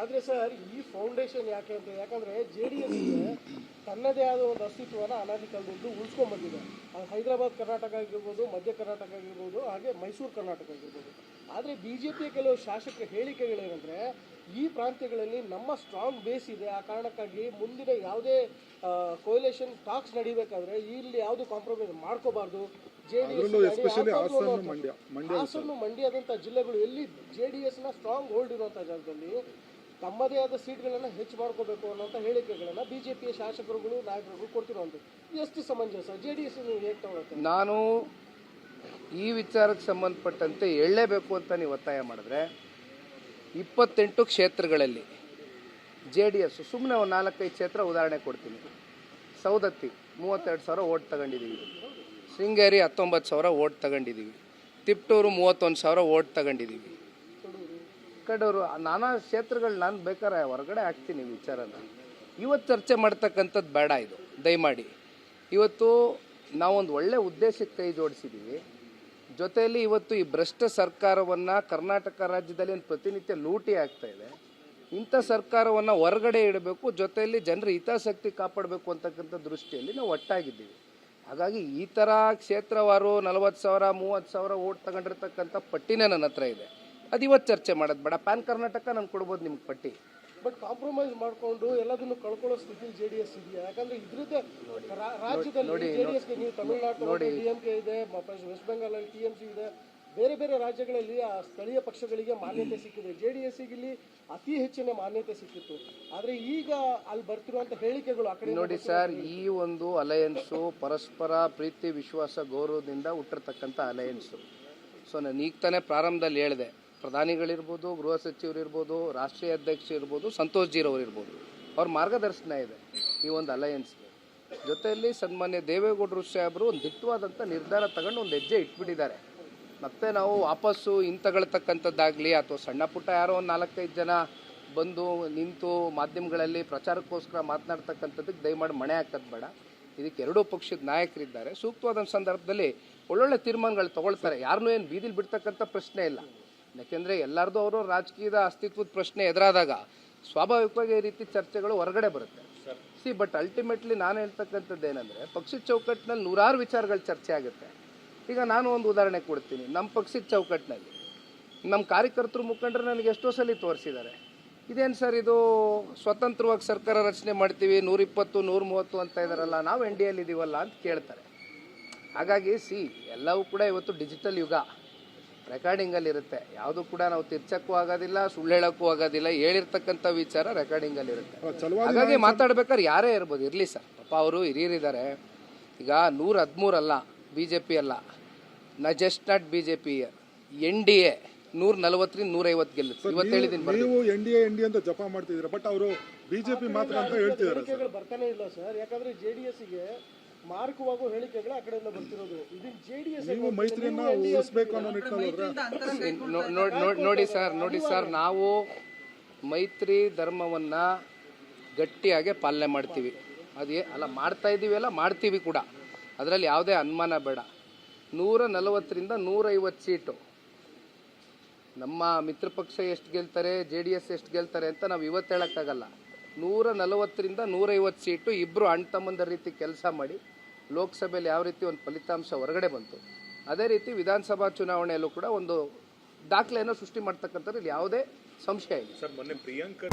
ಆದರೆ ಸರ್ ಈ ಫೌಂಡೇಶನ್ ಯಾಕೆ ಅಂತ, ಯಾಕಂದರೆ JDSಗೆ ತನ್ನದೇ ಆದ ಒಂದು ಅಸ್ತಿತ್ವನ ಅನಾದಿ ಕಾಲದಿಂದ ಉಳಿಸ್ಕೊಂಡ್ಬಂದಿದೆ. ಅದು ಹೈದರಾಬಾದ್ ಕರ್ನಾಟಕ ಆಗಿರ್ಬೋದು, ಮಧ್ಯ ಕರ್ನಾಟಕ ಆಗಿರ್ಬೋದು, ಹಾಗೆ ಮೈಸೂರು ಕರ್ನಾಟಕ ಆಗಿರ್ಬೋದು. ಆದರೆ BJPಯ ಕೆಲವು ಶಾಸಕರ ಹೇಳಿಕೆಗಳೇನೆಂದರೆ, ಈ ಪ್ರಾಂತ್ಯಗಳಲ್ಲಿ ನಮ್ಮ ಸ್ಟ್ರಾಂಗ್ ಬೇಸ್ ಇದೆ, ಆ ಕಾರಣಕ್ಕಾಗಿ ಮುಂದಿನ ಯಾವುದೇ ಕೋಯಲೇಷನ್ ಟಾಕ್ಸ್ ನಡಿಬೇಕಾದ್ರೆ ಇಲ್ಲಿ ಯಾವುದು ಕಾಂಪ್ರಮೈಸ್ ಮಾಡ್ಕೋಬಾರ್ದು. ಹಾಸನ್ನು ಮಂಡ್ಯದಂಥ ಜಿಲ್ಲೆಗಳು ಎಲ್ಲಿ JDSನ ಸ್ಟ್ರಾಂಗ್ ಹೋಲ್ಡ್ ಇರುವಂಥ ಜಾಗದಲ್ಲಿ ತಮ್ಮದೇ ಆದ ಸೀಟ್ಗಳನ್ನು ಹೆಚ್ಚು ಮಾಡ್ಕೋಬೇಕು ಅನ್ನೋಂಥ ಹೇಳಿಕೆಗಳನ್ನು BJPಯ ಶಾಸಕರುಗಳು ನಾಯಕರುಗಳು ಕೊಡ್ತಿರುವಂಥದ್ದು ಎಷ್ಟು ಸಮಂಜಸ? JDS ನೀವು ಹೇಗೆ ತಗೊಳುತ್ತೆ? ನಾನು ಈ ವಿಚಾರಕ್ಕೆ ಸಂಬಂಧಪಟ್ಟಂತೆ ಹೇಳಲೇಬೇಕು ಅಂತ ನೀವು ಒತ್ತಾಯ ಮಾಡಿದ್ರೆ 28 ಕ್ಷೇತ್ರಗಳಲ್ಲಿ JDS ಸುಮ್ಮನೆ ಒಂದು 4-5 ಕ್ಷೇತ್ರ ಉದಾಹರಣೆ ಕೊಡ್ತೀನಿ. ಸೌದತ್ತಿ 32,000 ಓಟ್ ತಗೊಂಡಿದ್ದೀವಿ, ಶೃಂಗೇರಿ 19,000 ಓಟ್ ತಗೊಂಡಿದ್ದೀವಿ, ತಿಪ್ಟೂರು 31,000 ಓಟ್ ತಗೊಂಡಿದ್ದೀವಿ, ಕಡೂರು ನಾನಾ ಕ್ಷೇತ್ರಗಳು ನಾನು ಬೇಕಾದ್ರೆ ಹೊರಗಡೆ ಹಾಕ್ತೀನಿ ವಿಚಾರನ. ಇವತ್ತು ಚರ್ಚೆ ಮಾಡ್ತಕ್ಕಂಥದ್ದು ಬೇಡ, ಇದು ದಯಮಾಡಿ. ಇವತ್ತು ನಾವೊಂದು ಒಳ್ಳೆ ಉದ್ದೇಶಕ್ಕೆ ಕೈ ಜೋಡಿಸಿದ್ದೀವಿ. ಜೊತೆಯಲ್ಲಿ ಇವತ್ತು ಈ ಭ್ರಷ್ಟ ಸರ್ಕಾರವನ್ನು ಕರ್ನಾಟಕ ರಾಜ್ಯದಲ್ಲಿ ಒಂದು ಪ್ರತಿನಿತ್ಯ ಲೂಟಿ ಆಗ್ತಾ ಇದೆ. ಇಂಥ ಸರ್ಕಾರವನ್ನು ಹೊರಗಡೆ ಇಡಬೇಕು, ಜೊತೆಯಲ್ಲಿ ಜನರ ಹಿತಾಸಕ್ತಿ ಕಾಪಾಡಬೇಕು ಅಂತಕ್ಕಂಥ ದೃಷ್ಟಿಯಲ್ಲಿ ನಾವು ಒಟ್ಟಾಗಿದ್ದೀವಿ. ಹಾಗಾಗಿ ಈ ಥರ ಕ್ಷೇತ್ರವಾರು 40,000 30,000 ಓಟ್ ತಗೊಂಡಿರ್ತಕ್ಕಂಥ ಪಟ್ಟಿನೇ ನನ್ನ ಹತ್ರ ಇದೆ. ಅದು ಇವತ್ತು ಚರ್ಚೆ ಮಾಡೋದು ಬೇಡ. ಪ್ಯಾನ್ ಕರ್ನಾಟಕ ನಾನು ಕೊಡ್ಬೋದು ನಿಮ್ಗೆ ಪಟ್ಟಿ. ಬಟ್ ಕಾಂಪ್ರಮೈಸ್ ಮಾಡಿಕೊಂಡು ಎಲ್ಲದನ್ನು ಕಳ್ಕೊಳ್ಳೋ ಸ್ಥಿತಿ JDS ಇದೆಯಾ? ಯಾಕಂದ್ರೆ ಇದ್ರದ್ದೇ ರಾಜ್ಯದಲ್ಲಿ JDSಗೆ ನೀವು ತಮಿಳುನಾಡು DMK ಇದೆ, ವೆಸ್ಟ್ ಬೆಂಗಾಲಲ್ಲಿ TMC ಇದೆ, ಬೇರೆ ಬೇರೆ ರಾಜ್ಯಗಳಲ್ಲಿ ಆ ಸ್ಥಳೀಯ ಪಕ್ಷಗಳಿಗೆ ಮಾನ್ಯತೆ ಸಿಕ್ಕಿದೆ. JDSಗೆ ಇಲ್ಲಿ ಅತಿ ಹೆಚ್ಚಿನ ಮಾನ್ಯತೆ ಸಿಕ್ಕಿತ್ತು. ಆದರೆ ಈಗ ಅಲ್ಲಿ ಬರ್ತಿರುವಂಥ ಹೇಳಿಕೆಗಳು ಆ ಕಡೆ ನೋಡಿ ಸರ್, ಈ ಒಂದು ಅಲಯನ್ಸು ಪರಸ್ಪರ ಪ್ರೀತಿ ವಿಶ್ವಾಸ ಗೌರವದಿಂದ ಹುಟ್ಟಿರ್ತಕ್ಕಂಥ ಅಲಯನ್ಸು. ಸೊ ನಾನು ಈಗ ತಾನೇ ಪ್ರಾರಂಭದಲ್ಲಿ ಹೇಳಿದೆ, ಪ್ರಧಾನಿಗಳಿರ್ಬೋದು, ಗೃಹ ಸಚಿವರಿರ್ಬೋದು, ರಾಷ್ಟ್ರೀಯ ಅಧ್ಯಕ್ಷ ಇರ್ಬೋದು, ಸಂತೋಷ್ ಜೀರವ್ರು ಇರ್ಬೋದು, ಅವ್ರ ಮಾರ್ಗದರ್ಶನ ಇದೆ ಈ ಒಂದು ಅಲಯನ್ಸ್ಗೆ. ಜೊತೆಯಲ್ಲಿ ಸನ್ಮಾನ್ಯ ದೇವೇಗೌಡರು ಸಾಹೇಬರು ಒಂದು ದಿಟ್ಟವಾದಂಥ ನಿರ್ಧಾರ ತಗೊಂಡು ಒಂದು ಹೆಜ್ಜೆ ಇಟ್ಬಿಟ್ಟಿದ್ದಾರೆ. ಮತ್ತೆ ನಾವು ವಾಪಸ್ಸು ಹಿಂತಗೊಳ್ತಕ್ಕಂಥದ್ದಾಗಲಿ ಅಥವಾ ಸಣ್ಣ ಪುಟ್ಟ ಯಾರೋ ಒಂದು 4-5 ಜನ ಬಂದು ನಿಂತು ಮಾಧ್ಯಮಗಳಲ್ಲಿ ಪ್ರಚಾರಕ್ಕೋಸ್ಕರ ಮಾತನಾಡ್ತಕ್ಕಂಥದ್ದಕ್ಕೆ ದಯಮಾಡಿ ಮಣೆ ಹಾಕೋದು ಬೇಡ. ಇದಕ್ಕೆ ಎರಡೂ ಪಕ್ಷದ ನಾಯಕರಿದ್ದಾರೆ, ಸೂಕ್ತವಾದ ಸಂದರ್ಭದಲ್ಲಿ ಒಳ್ಳೊಳ್ಳೆ ತೀರ್ಮಾನಗಳು ತಗೊಳ್ತಾರೆ. ಯಾರನ್ನೂ ಏನು ಬೀದಿಲಿ ಬಿಡ್ತಕ್ಕಂಥ ಪ್ರಶ್ನೆ ಇಲ್ಲ. ಯಾಕೆಂದರೆ ಎಲ್ಲರದು ಅವರು ರಾಜಕೀಯದ ಅಸ್ತಿತ್ವದ ಪ್ರಶ್ನೆ ಎದುರಾದಾಗ ಸ್ವಾಭಾವಿಕವಾಗಿ ಈ ರೀತಿ ಚರ್ಚೆಗಳು ಹೊರಗಡೆ ಬರುತ್ತೆ. ಬಟ್ ಅಲ್ಟಿಮೇಟ್ಲಿ ನಾನು ಹೇಳ್ತಕ್ಕಂಥದ್ದು ಏನಂದರೆ, ಪಕ್ಷದ ಚೌಕಟ್ಟಿನಲ್ಲಿ ನೂರಾರು ವಿಚಾರಗಳು ಚರ್ಚೆ ಆಗುತ್ತೆ. ಈಗ ನಾನು ಒಂದು ಉದಾಹರಣೆ ಕೊಡ್ತೀನಿ. ನಮ್ಮ ಪಕ್ಷದ ಚೌಕಟ್ಟಿನಲ್ಲಿ ನಮ್ಮ ಕಾರ್ಯಕರ್ತರು ಮುಖಂಡರು ನನಗೆ ಎಷ್ಟೋ ಸಲ ತೋರಿಸಿದ್ದಾರೆ, ಇದೇನು ಸರ್ ಇದು ಸ್ವತಂತ್ರವಾಗಿ ಸರ್ಕಾರ ರಚನೆ ಮಾಡ್ತೀವಿ 120 130 ಅಂತ ಇದ್ದಾರಲ್ಲ, ನಾವು NDA ಇದ್ದೀವಲ್ಲ ಅಂತ ಕೇಳ್ತಾರೆ. ಹಾಗಾಗಿ ಎಲ್ಲವೂ ಕೂಡ ಇವತ್ತು ಡಿಜಿಟಲ್ ಯುಗ, ರೆಕಾರ್ಡಿಂಗಲ್ಲಿ ಇರುತ್ತೆ. ಯಾವುದು ಕೂಡ ನಾವು ತಿರ್ಚಕ್ಕೂ ಆಗೋದಿಲ್ಲ, ಸುಳ್ಳು ಹೇಳೋಕ್ಕೂ ಆಗೋದಿಲ್ಲ. ಹೇಳಿರ್ತಕ್ಕಂಥ ವಿಚಾರ ರೆಕಾರ್ಡಿಂಗಲ್ಲಿ ಇರುತ್ತೆ. ಹಾಗಾಗಿ ಮಾತಾಡ್ಬೇಕಾದ್ರೆ ಯಾರೇ ಇರ್ಬೋದು, ಇರಲಿ ಸರ್, ಪಾಪ ಅವರು ಹಿರಿಯರಿದ್ದಾರೆ. ಈಗ 113 ಅಲ್ಲ, BJP ಅಲ್ಲ, ಜಸ್ಟ್ ನಾಟ್ BJP, NDA 140ರಿಂದ 150 ಗೆಲ್ಲುತ್ತೆ. ಇವತ್ತು ಹೇಳಿದ್ದೀನಿ, ನೀವು NDA ಅಂತ ಜಪ ಮಾಡ್ತಿದ್ದೀರಾ, ಬಟ್ ಅವರು BJP ಮಾತ್ರ ಅಂತ ಹೇಳ್ತಿದ್ದಾರೆ. ಬರ್ತಾನೆ ಇಲ್ಲ ಸರ್, ಯಾಕಂದ್ರೆ JDSಗೆ ಮಾರ್ಕವಾಗೋ ಹೇಳಿಕೆಗಳು ಆ ಕಡೆಯಿಂದ ಬರ್ತಿರೋದು. ಇದು JDS ನೋಡಿ ಸರ್, ನಾವು ಮೈತ್ರಿ ಧರ್ಮವನ್ನ ಗಟ್ಟಿಯಾಗಿ ಪಾಲನೆ ಮಾಡ್ತೀವಿ. ಅದೇ ಅಲ್ಲ, ಮಾಡ್ತಾ ಇದ್ದೀವಿ ಅಲ್ಲ, ಮಾಡ್ತೀವಿ ಕೂಡ, ಅದರಲ್ಲಿ ಯಾವುದೇ ಅನುಮಾನ ಬೇಡ. 140ರಿಂದ 150 ಸೀಟು ನಮ್ಮ ಮಿತ್ರ ಪಕ್ಷ ಎಷ್ಟು ಗೆಲ್ತಾರೆ, JDS ಎಷ್ಟು ಗೆಲ್ತಾರೆ ಅಂತ ನಾವು ಇವತ್ತು ಹೇಳೋಕ್ಕಾಗಲ್ಲ. 140ರಿಂದ 150 ಸೀಟು ಇಬ್ಬರು ಅಣ್ಣ ತಮ್ಮಂದರ ರೀತಿ ಕೆಲಸ ಮಾಡಿ ಲೋಕಸಭೆಯಲ್ಲಿ ಯಾವ ರೀತಿ ಒಂದು ಫಲಿತಾಂಶ ಹೊರಗಡೆ ಬಂತು, ಅದೇ ರೀತಿ ವಿಧಾನಸಭಾ ಚುನಾವಣೆಯಲ್ಲೂ ಕೂಡ ಒಂದು ದಾಖಲೆಯನ್ನು ಸೃಷ್ಟಿ ಮಾಡ್ತಕ್ಕಂಥದ್ದು ಇಲ್ಲಿ ಯಾವುದೇ ಸಂಶಯ ಇಲ್ಲ. ಸರ್, ಮೊನ್ನೆ ಪ್ರಿಯಾಂಕಾ